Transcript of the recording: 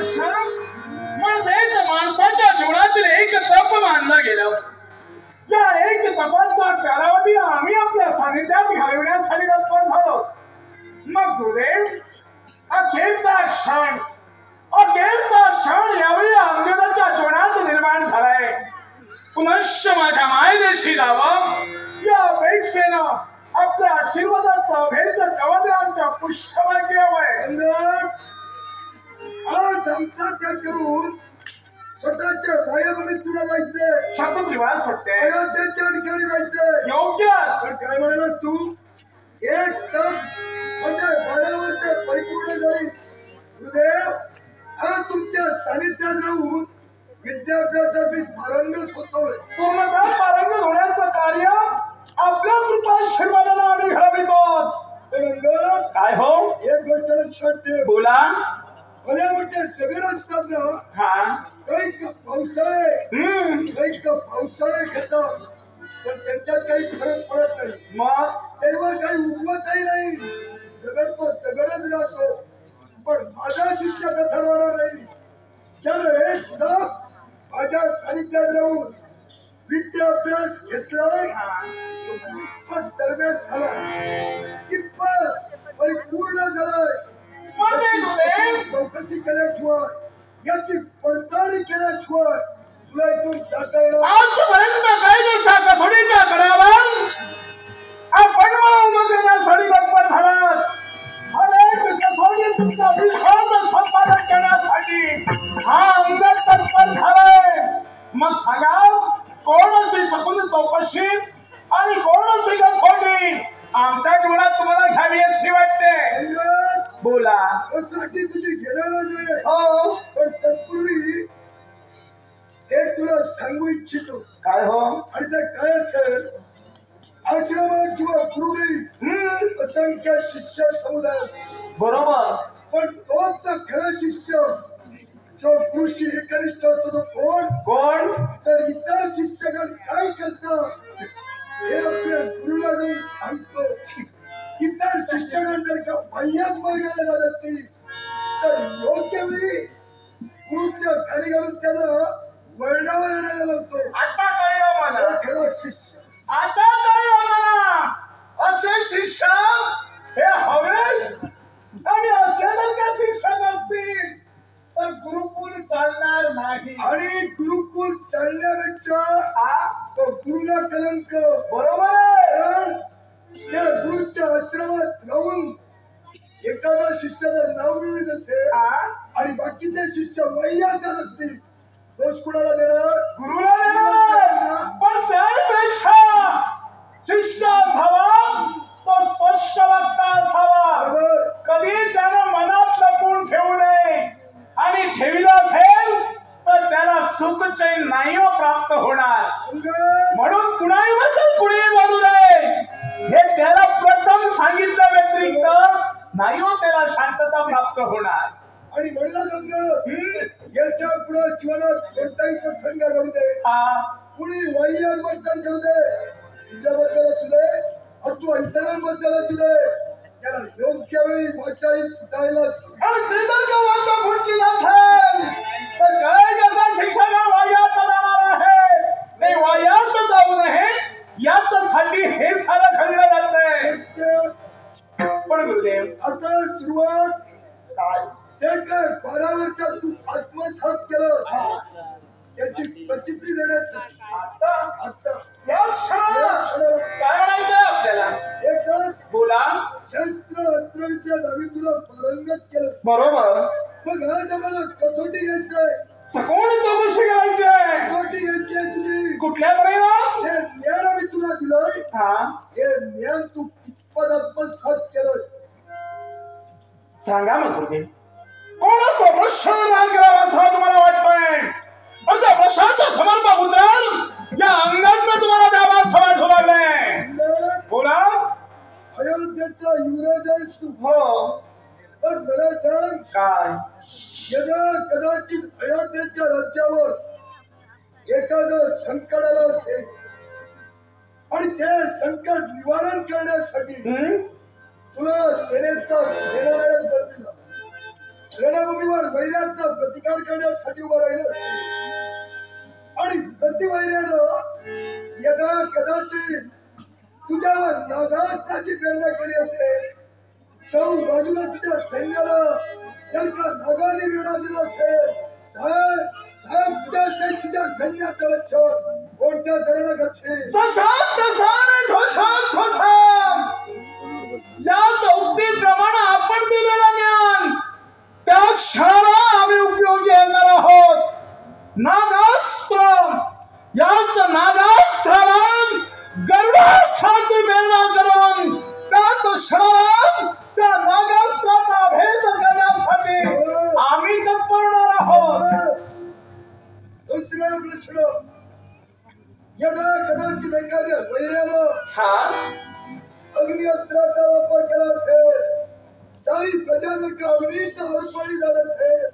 म्हणजे माणसाच्या जीवनातील एक तप मानलं गेलं. या एक तपाचा कालावधी आम्ही आपल्या सानिध्यात घालविण्यासाठी तत्पर झालो. मग गुरुदेव अखेरचा क्षण यावेळी अंगदाच्या जीवनात निर्माण झालाय. पुनश्च माझ्या मायदेशी जावं या अपेक्षेनं आपल्या आशीर्वादाचा भेद कवद्रांच्या पुष्ठभाग्यावर आज आमचा त्याग करून स्वतःच्या मायाभूमीत तुला जायचंय. शब्दत्रिवाद सत्य अयोध्येच्या ठिकाणी जायचंय. योग्य. पण काय म्हणालास तू? एक तप म्हणजे 12 वर्ष परिपूर्ण झाली. गुरुदेव आज तुमच्या सानिध्यात राहून विद्याभ्यासात मी पारंगत होतोय. पूर्णतः पारंगत होण्याचं कार्य आपल्या कृपाशीर्वादाने आम्ही घडवितो. काय हो एक गोष्ट लक्षात ठेव. बोला. भल्या मोठे दगड असतात ना, हा काही पावसाळे घेतात पण त्यांच्यात काही फरक पडत नाही. मग त्यावर काही उगवतही नाही. दगड तो दगडच राहतो. पण माझा शिष्य कसा राहणार नाही? ज्यानं एक तप माझ्या सानिध्यात राहून विद्याभ्यास घेतलाय इतपत दरम्यान झाला, इतपत परिपूर्ण झालाय. चौकशी केल्याशिवाय याची पडताळणी केल्याशिवाय तुला इथून जाता येणार. आजपर्यंत काही दिवसा कसोडीच्या करावर आपण मला उभं करण्यासाठी तत्पर झालात. अनेक कसोडी तुमचा विश्वास संपादन करण्यासाठी हा अंगद तत्पर झालाय. मग सांगा कोण अशी सखोल चौकशी आणि कोण अशी कसोडी आमच्या जीवनात तुम्हाला घ्यावी अशी वाटते? बोला. त्यासाठी तुझी घेणार नाही. हो पण तत्पूर्वी हे तुला सांगू इच्छितो. काय हो? आणि ते काय असेल? आश्रमात किंवा गुरुरी असंख्य शिष्य समुदाय बरोबर. पण तोच खरा शिष्य जो गुरुशी एकनिष्ठ असतो तो कोण? कोण? तर इतर शिष्यगण काय करतात हे आपल्या गुरुला जाऊन सांगतो. इतर शिष्यगण जर का बाह्यात मार्गाला जात असतील तर योग्य वेळी गुरुच्या खाली घालून त्याला वळणावर आणायला लावतो. आता कळलं मला. खरा शिष्य. आता कळलं मला. असे शिष्य हे हवे आणि असे जर का शिक्षक असतील तर गुरुकुल चालणार नाही. आणि गुरुकुल चालण्यापेक्षा तो गुरुला कलंक. बरोबर आहे. कारण त्या गुरुच्या आश्रमात राहून एखादा शिष्य जर नाव मिळत असेल आणि बाकीचे शिष्य वैयात असतील दोष कुणाला देणार? गुरुला देणार. पण त्यापेक्षा शिष्य असावा तो स्पष्ट वक्ता असावा. कधी त्यानं मनात लपवून ठेवू नये आणि ठेवलं असेल तर त्याला सुख चैन नाही प्राप्त होणार. म्हणून कुणाबद्दल कुणी बोलू नये हे त्याला प्रथम सांगितलं व्यतिरिक्त नाही त्याला शांतता प्राप्त होणार. आणि म्हणला संघ याच्या पुढे जीवनात कोणताही प्रसंग घडू दे, कुणी वाह्यात वर्तन करू दे, तुझ्याबद्दल असू दे अथवा इतरांबद्दल असू दे, त्याला योग्य वेळी वाचाही फुटायलाच. आणि ते जर का वाचा फुटली नसेल तर काय कसा शिक्षक वाह्यात जाणार आहे? ते वाह्यात जाऊ नये यासाठी हे सारं घडलं जातंय. पण गुरुदेव आता सुरुवात काय जे काय 12 वर्षात तू आत्मसात केलं त्याची प्रचिती देण्याची आता काय म्हणायचं आपल्याला? एकच बोला. शस्त्र अस्त्रविद्या दावी तुला पारंगत केलं. बरोबर. मग आज आम्हाला कसोटी घ्यायचंय. सकोण चौकशी करायची आहे. कसोटी घ्यायची आहे तुझी. कुठल्या पर्यंत? हे ज्ञान आम्ही तुला दिलंय. हे ज्ञान तू कितपत आत्मसात केलंस सांगा मग गुरुदेव. कोण प्रश्न निर्माण करावा असं तुम्हाला वाटतंय? त्या प्रश्नाचा समर्पक उत्तर या अंगात तुम्हाला द्यावा असं वाटू लागलंय. बोला. अयोध्येचा युवराज आहेस तू. हो. पण मला सांग काय यदा कदाचित अयोध्येच्या राज्यावर एखादं संकट आलं असेल आणि ते संकट निवारण करण्यासाठी तुला सेनेचा सेनानायक बनविला, रणभूमीवर वैराचा प्रतिकार करण्यासाठी उभं राहिलं आणि प्रतिवैर्यानं यदा कदाचित तुझ्यावर नागास्त्राची प्रेरणा केली असेल तर बाजूला तुझ्या सैन्याला जर का नागाने वेढा दिला असेल साहेब साहेब तुझ्या सैन्याचं रक्षण कोणत्या तऱ्हेनं करशील या उक्तीप्रमाणे आपण दिलेलं ज्ञान त्या क्षणाला आम्ही उपयोगी येणार आहोत. नागास्त्र याच नागास्त्राला गरुडास्त्राची प्रेरणा करून त्याच क्षणाला त्या नागास्त्राचा भेद करण्यासाठी आम्ही तत्परणार आहोत. दुसऱ्या प्रश्न यदा कदाचित एखाद्या वैऱ्यानं अग्निअस्त्राचा वापर केला असेल सारी प्रजा जर का अग्नीत अर्पणी झालं असेल